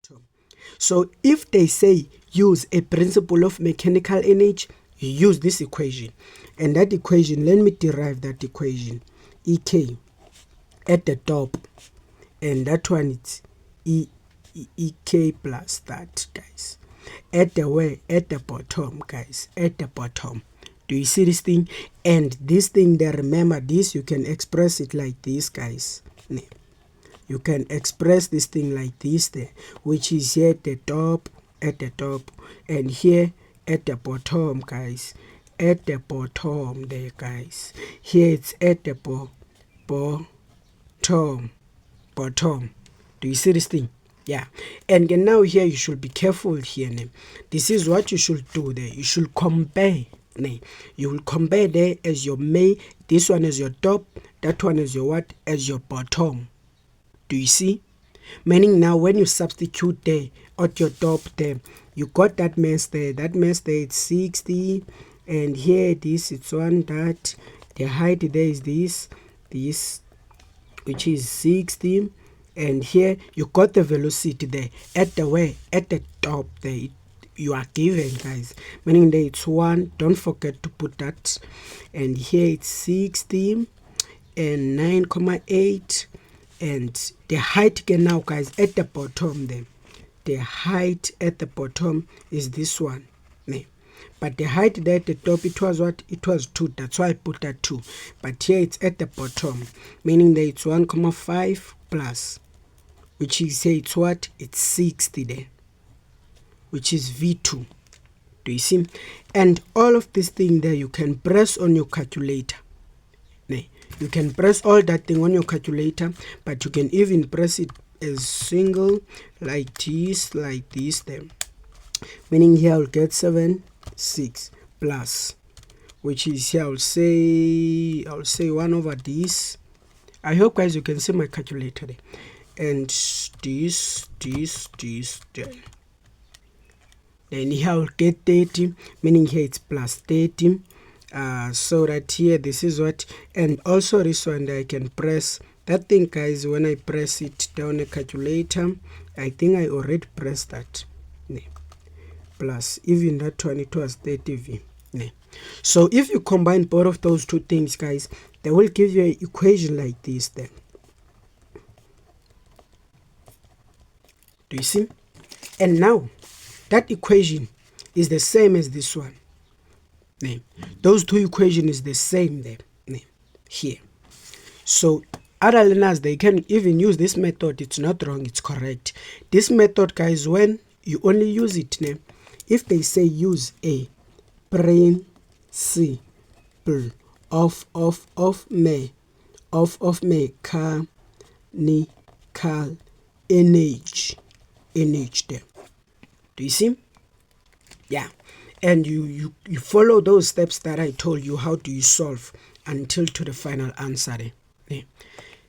bottom. So if they say use a principle of mechanical energy, you use this equation. And that equation, let me derive that equation. EK at the top, and that one is EK plus that, guys. At the bottom, guys, at the bottom. Do you see this thing? And this thing there, remember this, you can express it like this, guys. You can express this thing like this there, which is here at the top, and here at the bottom, guys. At the bottom there, guys. Here it's at the bottom. Do you see this thing? Yeah. And now here you should be careful here. This is what you should do there. You should compare. You will compare there as your main, this one as your top, that one as your what? As your bottom. Do you see? Meaning now when you substitute there at your top there, you got that mass there. That mass there it's 60, and here this it's one that the height there is this which is 60, and here you got the velocity there at the top there. You are given, guys, meaning that it's 1, don't forget to put that, and here it's 60 and 9,8, and the height again now, guys, at the bottom there, the height at the bottom is this one, but the height there at the top, it was what? It was 2, that's why I put that 2, but here it's at the bottom, meaning that it's 1,5 plus, which is, say it's what? It's 60 there, which is V2. Do you see? And all of this thing there, you can press on your calculator. You can press all that thing on your calculator, but you can even press it as single, like this there. Meaning here I'll get 6 plus, which is here I'll say 1 over this. I hope, guys, you can see my calculator there. And this there. Then here I'll get 30, meaning here it's plus 30. So that here this is what, and also this one I can press that thing, guys. When I press it down a calculator, I think I already pressed that. Plus even that one, it was 30V. So if you combine both of those two things, guys, they will give you an equation like this then. Do you see? And now that equation is the same as this one. Those two equations is the same there. Here. So other learners, they can even use this method. It's not wrong, it's correct. This method, guys, when you only use it, if they say use a principle of mechanical energy there. Do you see? Yeah. And you follow those steps that I told you. How do you solve until to the final answer there.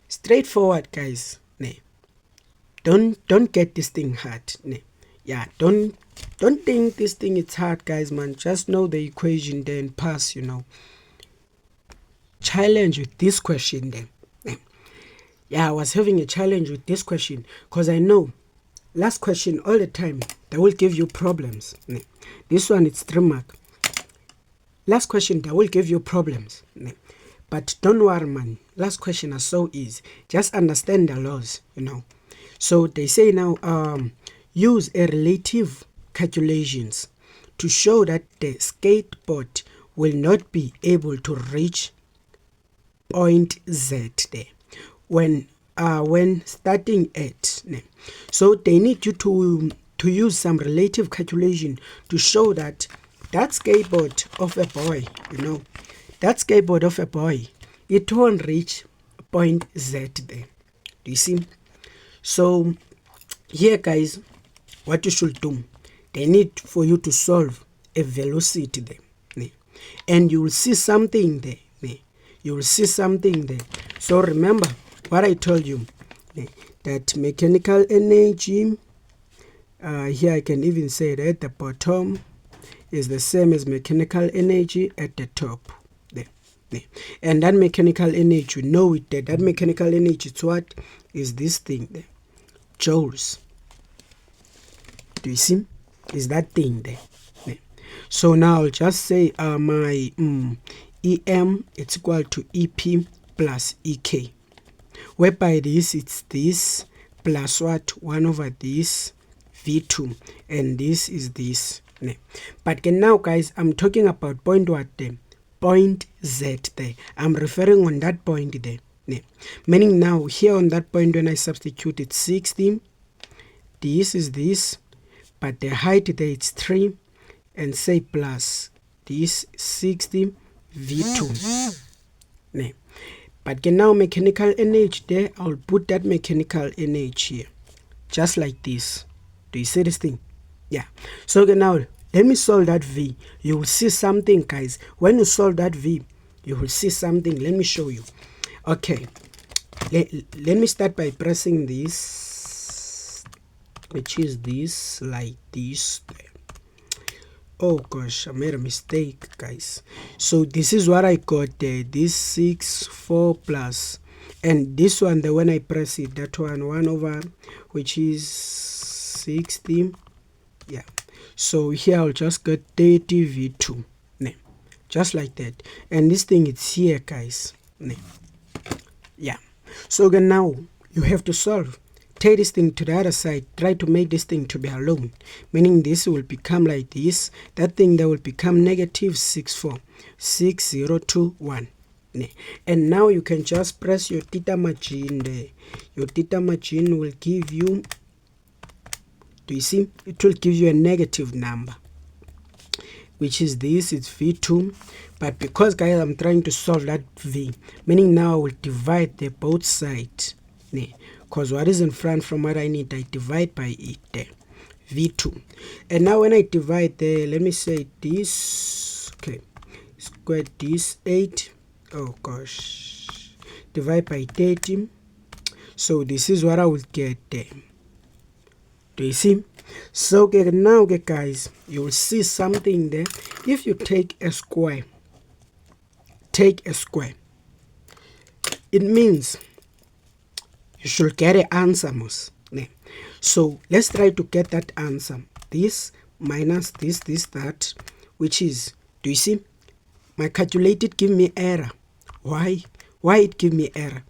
Straightforward, guys. Don't get this thing hard. Yeah, don't think this thing is hard, guys, man. Just know the equation then pass, Challenge with this question then. Yeah, I was having a challenge with this question because I know last question all the time they will give you problems. This one it's 3 mark. Last question they will give you problems. But don't worry, man. Last question is so easy. Just understand the laws, So they say now use a relative calculations to show that the skateboard will not be able to reach point Z there when starting at. So they need you to use some relative calculation to show that skateboard of a boy, that skateboard of a boy, it won't reach point Z there. Do you see? So here, guys, what you should do, they need for you to solve a velocity there, and you will see something there. You will see something there. So remember what I told you, that mechanical energy, here I can even say that at the bottom is the same as mechanical energy at the top there. And that mechanical energy, you know it there. That mechanical energy, it's what is this thing there? Joules. Do you see? Is that thing there? Ne? So now I'll just say my EM it's equal to EP plus EK, whereby it's this plus what 1 over this V2, and this is this. Ne? But now guys, I'm talking about point what there? Point Z there. I'm referring on that point there. Ne? Meaning now here on that point when I substitute it 60, this is this, but the height there it's 3, and say plus this 60 V2. Ne? But now mechanical energy there, I'll put that mechanical energy here, just like this. Do you see this thing? Yeah. So now let me solve that V. You will see something, guys. When you solve that V, you will see something. Let me show you. Okay. Let me start by pressing this, which is this, like this. Oh gosh, I made a mistake, guys. So this is what I got there. This 6, 4 plus, and this one, the when I press it, that one 1 over, which is 60. Yeah. So here I'll just get 30 V2. Ne? Just like that. And this thing it's here, guys. Ne? Yeah. So then now you have to solve. Take this thing to the other side. Try to make this thing to be alone. Meaning this will become like this. That thing that will become negative 64. 6021. And now you can just press your theta margin there. Your theta margin will give you, do you see? It will give you a negative number, which is this, it's V2. But because guys I'm trying to solve that V, meaning now I will divide the both sides. Because what is in front from what I need, I divide by it there. V2. And now when I divide there, let me say this, okay, square this 8, oh gosh, divide by 30. So this is what I will get there. Do you see? So okay, now okay, guys, you will see something there. If you take a square, it means you should get an answer, most. So let's try to get that answer. This minus this, that, which is, do you see? My calculated give me error. Why? Why it give me error?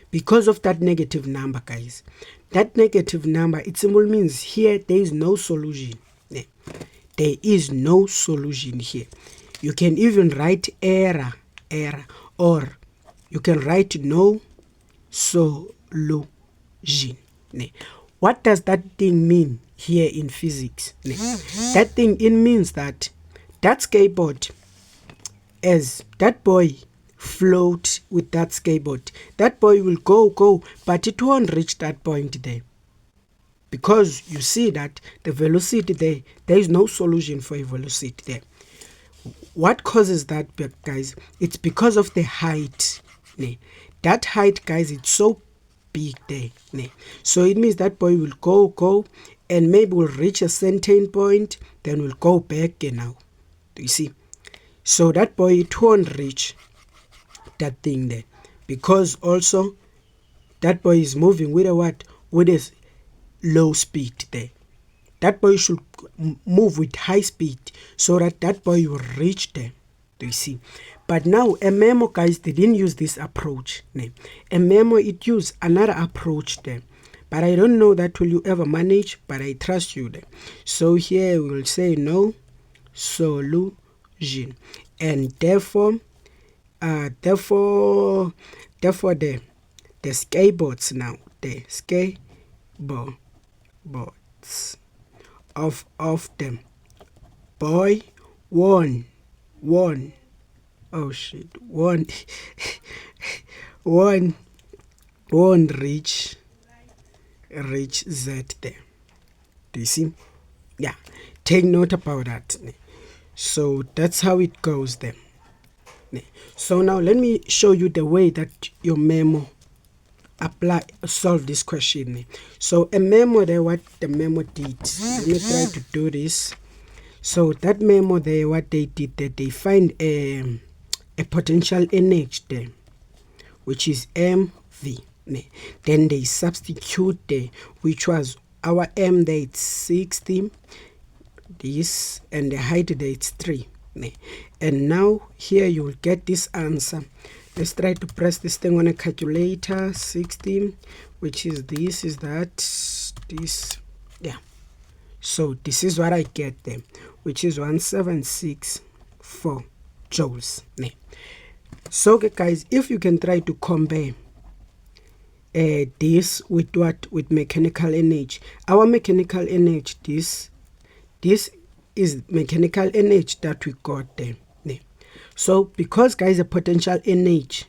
Because of that negative number, guys. That negative number, it simply means here there is no solution. There is no solution here. You can even write error, or you can write no solution. What does that thing mean here in physics? That thing, it means that skateboard, as that boy float with that skateboard, that boy will go, but it won't reach that point there, because you see that the velocity there is no solution for a velocity there. What causes that, guys? It's because of the height. That height, guys, it's so big there. So it means that boy will go, and maybe will reach a certain point, then will go back now. Do you see? So that boy, it won't reach that thing there, because also that boy is moving with a what? With a low speed there. That boy should move with high speed so that boy will reach there. Do you see? But now a memo, guys, they didn't use this approach. A memo, it used another approach there. But I don't know that will you ever manage, but I trust you there. So here we will say no solution. And therefore the skateboards now, the skateboards of them, boy won, oh shit, won't reach Z there. Do you see? Yeah, take note about that. So that's how it goes there. So now let me show you the way that your memo solve this question. So a memo there, what the memo did, let me try to do this. So that memo there, what they did, that they find a potential energy there, which is MV. Then they substitute there, which was our m there it's 60, this, and the height there it's 3. And now here you will get this answer. Let's try to press this thing on a calculator. 60, which is this, is that, this, yeah. So this is what I get there, which is 1764 joules. So guys, if you can try to compare this with what, with mechanical energy. Our mechanical energy, this is mechanical energy that we got there. So because guys, a potential energy,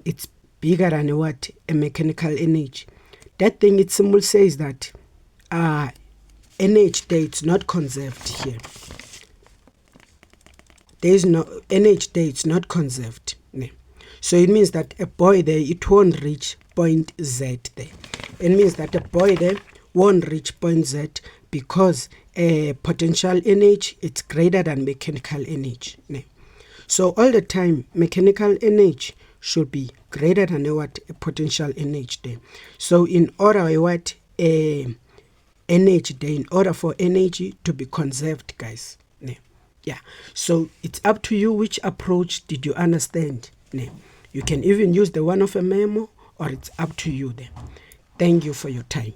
it's bigger than what, a mechanical energy. That thing it simply says that energy there, it's not conserved here. There is no energy there, it's not conserved. So it means that a boy there, it won't reach point Z there. It means that a boy there won't reach point Z because potential energy, it's greater than mechanical energy. So all the time, mechanical energy should be greater than what, a potential energy there. So in order what, energy there, in order for energy to be conserved, guys. Yeah, so it's up to you which approach did you understand. You can even use the one of a memo, or it's up to you there. Thank you for your time.